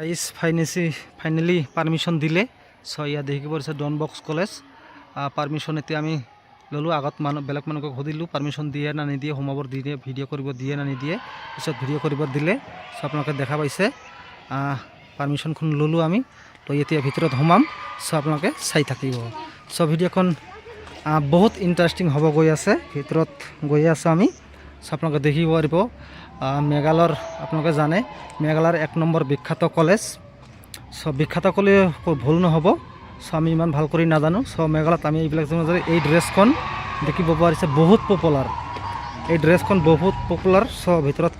Guys finally permission দিলে চ ইয়াত দেখি পৰিছে ডন বক্স কলেজ পারমিশন এতিয়া আমি ললো আগত বেলেগ মানুহক সুধিলোঁ পারমিশন দিয়ে না নিদিয়ে সোমাব দিয়ে ভিডিঅ' কৰিব দিয়ে না নিদিয়ে পিছত ভিডিঅ' কৰিব দিলে চ আপোনালোকে দেখা পাইছে পাৰমিশনখন ললোঁ আমি তো এতিয়া ভিতৰত সোমাম চ আপোনালোকে চাই থাকিব চ ভিডিঅ'খন বহুত ইণ্টাৰেষ্টিং হ'ব গৈ আছে ভিতৰত গৈ আছোঁ আমি চ আপোনালোকে দেখিব পাৰিব মেঘালয়ৰ আপোনালোকে জানে মেঘালয়ৰ 1 নম্বৰ বিখ্যাত কলেজ চ বিখ্যাত ক'লে ভুল নহ'ব চ আমি ইমান ভাল কৰি নাজানো চ মেঘালয়ত আমি এইবিলাক এই ড্ৰেছখন দেখিব পাৰিছে বহুত পপুলাৰ এই ড্ৰেছখন বহুত পপুলাৰ চ ভিতৰত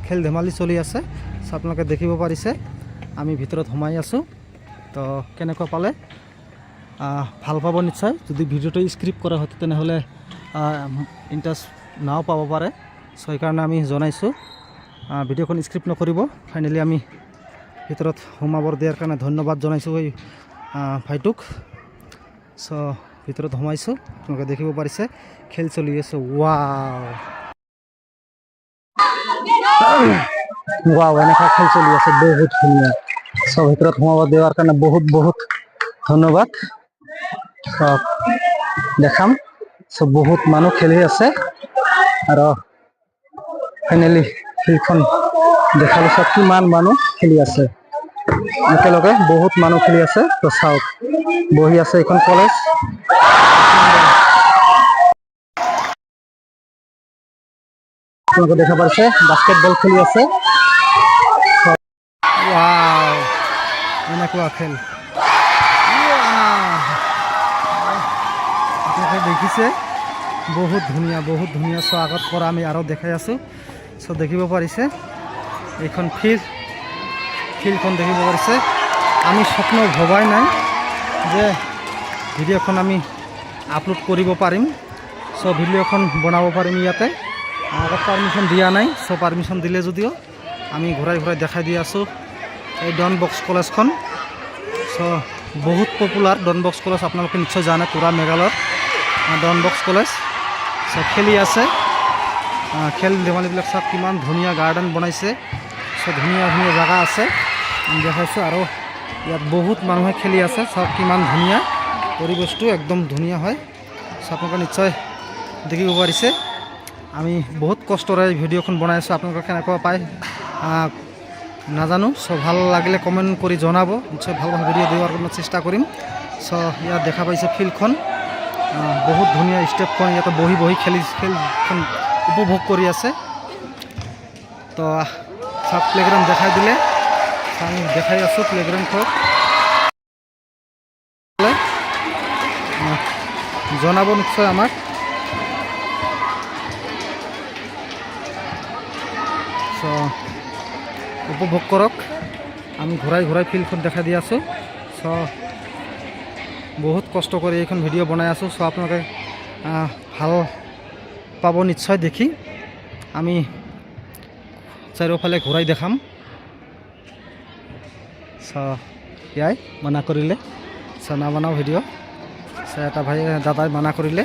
খেল ধেমালি চলি আছে চ আপোনালোকে দেখিব পাৰিছে আমি ভিতৰত সোমাই আছোঁ তো কেনেকুৱা পালে ভাল পাব নিশ্চয় যদি ভিডিঅ'টো স্ক্ৰিপ্ট কৰা হয় তেনেহ'লে ইণ্টাৰেষ্ট নাও পাব পাৰে চ সেইকাৰণে আমি জনাইছোঁ ভিডিঅ'খন স্ক্ৰিপ্ট নকৰিব ফাইনেলি আমি ভিতৰত সোমাব দিয়াৰ কাৰণে ধন্যবাদ জনাইছোঁ এই ভাইটোক চ ভিতৰত সোমাইছোঁ আপোনালোকে দেখিব পাৰিছে খেল চলি আছে ৱাও এনেকুৱা খেল চলি আছে বহুত ধুনীয়া চ ভিতৰত সোমাব দিয়াৰ কাৰণে বহুত বহুত ধন্যবাদ সব দেখাম চ বহুত মানুহ খেলি আছে আৰু ফাইনেলি ফিল্ডখন দেখালোঁ চব কিমান মানুহ খেলি আছে একেলগে বহুত মানুহ খেলি আছে তো চাওক বহি আছে এইখন কলেজ আপোনালোকে দেখা পাইছে বাস্কেটবল খেলি আছে ৱাও এনেকুৱা খেল আপোনালোকে দেখিছে বহুত ধুনীয়া চ আগত পৰা আমি আৰু দেখাই আছোঁ চ দেখিব পাৰিছে এইখন ফিল্ডখন দেখিব পাৰিছে আমি স্বপ্ন ভবাই নাই যে ভিডিঅ'খন আমি আপলোড কৰিব পাৰিম চ ভিডিঅ'খন বনাব পাৰিম ইয়াতে আগত পাৰমিশন দিয়া নাই চ পাৰমিশন দিলে যদিও আমি ঘূৰাই দেখাই দি আছোঁ এই ডন বক্স কলেজখন চ বহুত পপুলাৰ ডন বক্স কলেজ আপোনালোকে নিশ্চয় জানে পুৰা মেঘালয়ৰ ডন বক্স কলেজ চ খেলি আছে খেল ধেমালিবিলাক চাওক কিমান ধুনীয়া গাৰ্ডেন বনাইছে চ ধুনীয়া জেগা আছে আমি দেখাইছোঁ আৰু ইয়াত বহুত মানুহে খেলি আছে চাওক কিমান ধুনীয়া পৰিৱেশটো একদম ধুনীয়া হয় চ আপোনালোকে নিশ্চয় দেখিব পাৰিছে আমি বহুত কষ্টৰে ভিডিঅ'খন বনাই আছোঁ আপোনালোকে কেনেকুৱা পায় নাজানো চ ভাল লাগিলে কমেণ্ট কৰি জনাব নিশ্চয় ভাল ভিডিঅ' দিয়াৰ কাৰণে চেষ্টা কৰিম চ ইয়াত দেখা পাইছে ফিল্ডখন বহুত ধুনীয়া ষ্টেপখন ইয়াতে বহি খেলখন উপভোগ কৰি আছে তো সব প্লেগ্ৰাউণ্ড দেখাই দিলে আমি দেখাই আছোঁ প্লেগ্ৰাউণ্ডখন জনাব নিশ্চয় আমাক চ উপভোগ কৰক আমি ঘূৰাই ফিল্ডখন দেখাই দি আছোঁ চ বহুত কষ্ট কৰি এইখন ভিডিঅ' বনাই আছোঁ চ আপোনালোকে ভাল পাব নিশ্চয় দেখি আমি চাৰিওফালে ঘূৰাই দেখাম চ ইয়াই মানা কৰিলে চ নাবনাও ভিডিঅ' চ এটা দাদাই মানা কৰিলে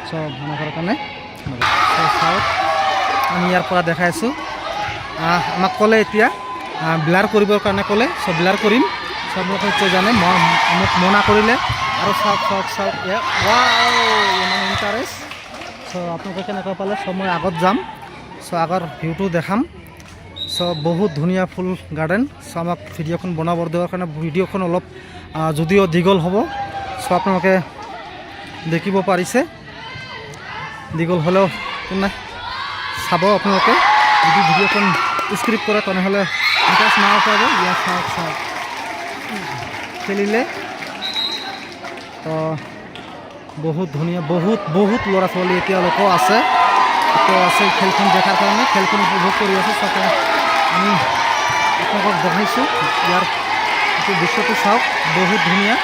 চ মানা কৰাৰ কাৰণে চাওক আমি ইয়াৰ পৰা দেখাই আছোঁ আমাক ক'লে এতিয়া ব্লাৰ কৰিবৰ কাৰণে ক'লে চ ব্লাৰ কৰিম চ আপোনালোকে নিশ্চয় জানে মোক মনা কৰিলে আৰু চাওক ইমান ইণ্টাৰেষ্ট চ আপোনালোকে কেনেকুৱা পালে চ মই আগত যাম চ আগৰ ভিউটো দেখাম চ বহুত ধুনীয়া ফুল গাৰ্ডেন চ আমাক ভিডিঅ'খন বনাব দিয়াৰ কাৰণে ভিডিঅ'খন অলপ যদিও দীঘল হ'ব চ আপোনালোকে দেখিব পাৰিছে দীঘল হ'লেও নাই চাব আপোনালোকে যদি ভিডিঅ'খন স্ক্ৰিপ্ট কৰে তেনেহ'লে ইণ্টাৰেষ্ট নাও পাব ইয়াত চাওক খেলিলে তো বহুত ধুনীয়া বহুত ল'ৰা ছোৱালী এতিয়ালৈকেও আছে খেলখন দেখাৰ কাৰণে খেলখন উপভোগ কৰি আছে চাওক আমি আপোনালোকক দেখাইছোঁ ইয়াৰ এইটো দৃশ্যটো চাওক বহুত ধুনীয়া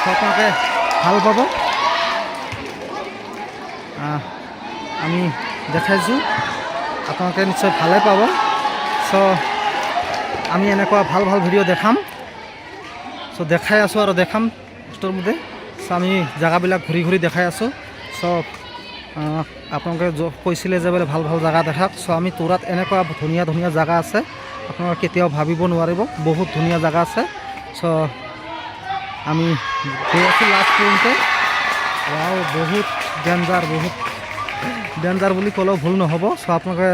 আপোনালোকে ভাল পাব আমি দেখাইছোঁ আপোনালোকে নিশ্চয় ভালে পাব চ আমি এনেকুৱা ভাল ভিডিঅ' দেখাম চ দেখাই আছোঁ আৰু দেখাম কষ্টৰ মধ্যে চ আমি জেগাবিলাক ঘূৰি দেখাই আছোঁ চ আপোনালোকে কৈছিলে যে বোলে ভাল জেগা দেখাওক চ আমি তোৰাত এনেকুৱা ধুনীয়া জেগা আছে আপোনালোকে কেতিয়াও ভাবিব নোৱাৰিব। বহুত ধুনীয়া জেগা আছে। চ' আমি গৈ আছোঁ লাষ্ট পইণ্টে। বহুত ডেঞ্জাৰ বুলি ক'লেও ভুল নহ'ব। চ' আপোনালোকে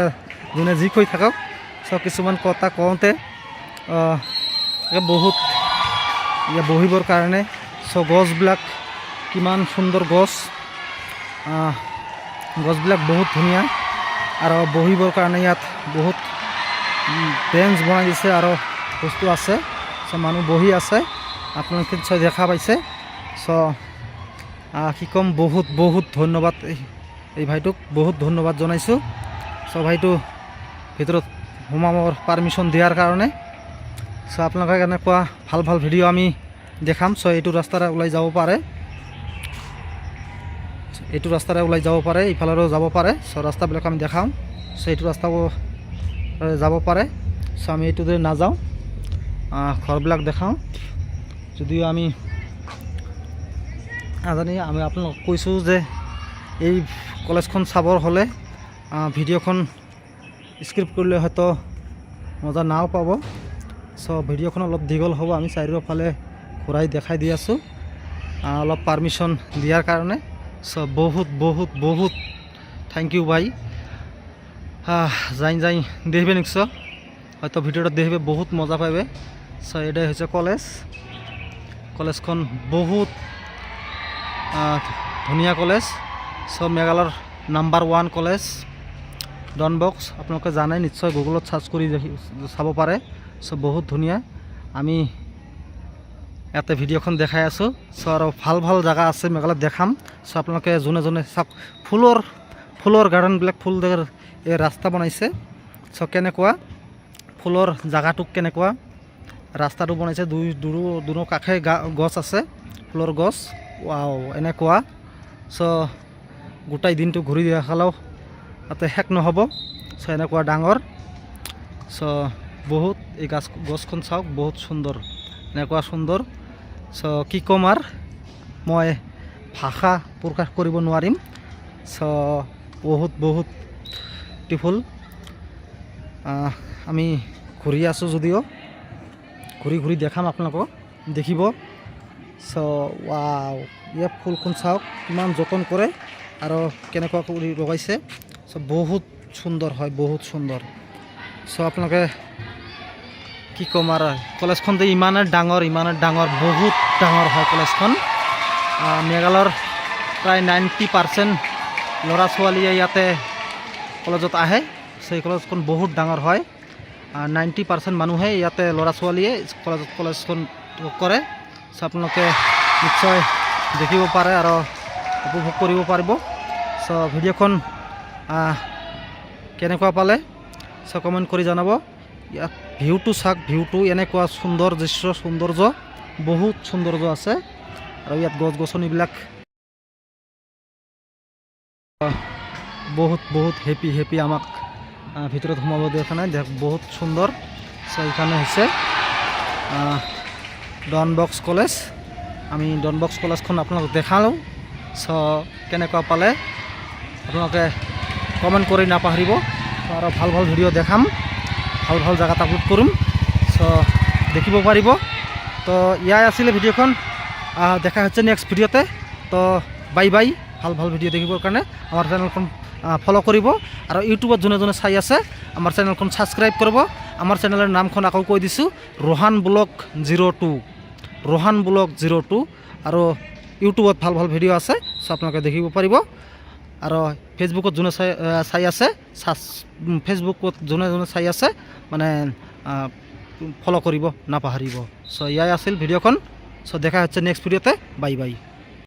যোনে যি কৈ থাকক। চ' কিছুমান কথা কওঁতে বহুত বহিবৰ কাৰণে। চ' গছবিলাক কিমান সুন্দৰ গছবিলাক বহুত ধুনীয়া আৰু বহিবৰ কাৰণে ইয়াত বহুত বেঞ্চ বনাই দিছে আৰু বস্তু আছে। চ' মানুহ বহি আছে, আপোনালোকে নিশ্চয় দেখা পাইছে। চ' কি ক'ম, বহুত ধন্যবাদ এই ভাইটোক, বহুত ধন্যবাদ জনাইছোঁ। চ' ভাইটো ভিতৰত সোমাবৰ পাৰ্মিশ্যন দিয়াৰ কাৰণে। চ' আপোনালোকে এনেকুৱা ভাল ভিডিঅ' আমি দেখাম। চ' এইটো ৰাস্তাৰে ওলাই যাব পাৰে, ইফালেও যাব পাৰে। চ' ৰাস্তাবিলাক আমি দেখাম। চ' এইটো ৰাস্তাও যাব পাৰে। চ' আমি এইটোতে নাযাওঁ, ঘৰবিলাক দেখাওঁ। যদিও আমি নাজানি, আমি আপোনালোকক কৈছোঁ যে এই কলেজখন চাবৰ হ'লে ভিডিঅ'খন স্ক্ৰিপ্ট কৰিলে হয়তো মজা নাও পাব। চ' ভিডিঅ'খন অলপ দীঘল হ'ব। আমি চাৰিওফালে ঘূৰাই দেখাই দি আছোঁ অলপ পাৰ্মিশ্যন দিয়াৰ কাৰণে। চ' বহুত থ্যাংক ইউ ভাই। যাই দেখবে নিশ্চয়, হয়তো ভিডিওটা দেখবে, বহুত মজা পাবে। চ' এটাই হচ্ছে কলেজখন বহুত ধুনীয়া কলেজ। চ' মেঘালয়ৰ নাম্বাৰ 1 কলেজ ডন বস্ক। আপোনালোকে জানে নিশ্চয়, গুগলত চাৰ্চ কৰি চাব পাৰে। চ' বহুত ধুনীয়া। আমি ইয়াতে ভিডিঅ'খন দেখাই আছোঁ। চ' আৰু ভাল জেগা আছে মেঘালয়ত দেখাম। চ' আপোনালোকে যোনে চাওক, ফুলৰ গাৰ্ডেনবিলাক, ফুল এই ৰাস্তা বনাইছে। চ' কেনেকুৱা ফুলৰ জেগাটোক, কেনেকুৱা ৰাস্তাটো বনাইছে, দুনো কাষে গছ আছে, ফুলৰ গছ। এনেকুৱা। চ' গোটেই দিনটো ঘূৰি দেখালেও তাতে শেষ নহ'ব। চ' এনেকুৱা ডাঙৰ। চ' বহুত এই গছখন চাওক, বহুত সুন্দৰ, এনেকুৱা সুন্দৰ। চ' কি ক'ম আৰু, মই ভাষা প্ৰকাশ কৰিব নোৱাৰিম। চ' বহুত বিউটিফুল। আমি ঘূৰি আছোঁ, যদিও ঘূৰি দেখাম আপোনালোকক, দেখিব। চ' ইয়াত ফুলখন চাওক, কিমান যতন কৰে আৰু কেনেকুৱা কৰি লগাইছে। চ' বহুত সুন্দৰ হয়, বহুত সুন্দৰ। চ' আপোনালোকে কি ক'ম আৰু, কলেজখন যে ইমানেই ডাঙৰ, বহুত ডাঙৰ হয় কলেজখন। মেঘালয়ৰ প্ৰায় 90% ল'ৰা ছোৱালীয়ে ইয়াতে কলেজত আহে। সেই কলেজখন বহুত ডাঙৰ হয়। 90% মানুহে ইয়াতে ল'ৰা ছোৱালীয়ে কলেজখন কৰে। চ' আপোনালোকে নিশ্চয় দেখিব পাৰে আৰু উপভোগ কৰিব পাৰিব। চ' ভিডিঅ'খন কেনেকুৱা পালে চ' কমেণ্ট কৰি জনাব। ইয়াত ভিউটো চাওক, ভিউটো এনেকুৱা সুন্দৰ দৃশ্য, সৌন্দৰ্য, বহুত সৌন্দৰ্য আছে। আৰু ইয়াত গছ গছনিবিলাক বহুত হেপি আমাক ভিতৰত সোমাব দিয়া নাই, বহুত সুন্দৰ। চ' এইখানে হৈছে ডন বস্ক কলেজ। আমি ডন বস্ক কলেজখন আপোনালোকক দেখালোঁ। চ' কেনেকুৱা পালে আপোনালোকে কমেণ্ট কৰি নাপাহৰিব। আৰু ভাল ভিডিঅ' দেখাম, ভাল জেগাত আপলোড কৰিম। চ' দেখিব পাৰিব। তো ইয়াই আছিলে ভিডিঅ'খন। দেখা হচ্ছে নেক্সট ভিডিঅ'তে। তো বাই ভাল ভিডিঅ' দেখিবৰ কাৰণে আমাৰ চেনেলখন ফ'ল' কৰিব। আৰু ইউটিউবত যোনে চাই আছে, আমাৰ চেনেলখন ছাবস্ক্ৰাইব কৰিব। আমাৰ চেনেলৰ নামখন আকৌ কৈ দিছোঁ, ৰোহান ব্লগ 02। আৰু ইউটিউবত ভাল ভিডিঅ' আছে। চ' আপোনালোকে দেখিব পাৰিব। আৰু ফেচবুকত যোনে চাই আছে, মানে ফ'ল' কৰিব নাপাহৰিব। চ' ইয়াই আছিল ভিডিঅ'খন। চ' দেখা হচ্ছে নেক্সট ভিডিঅ'তে। বাই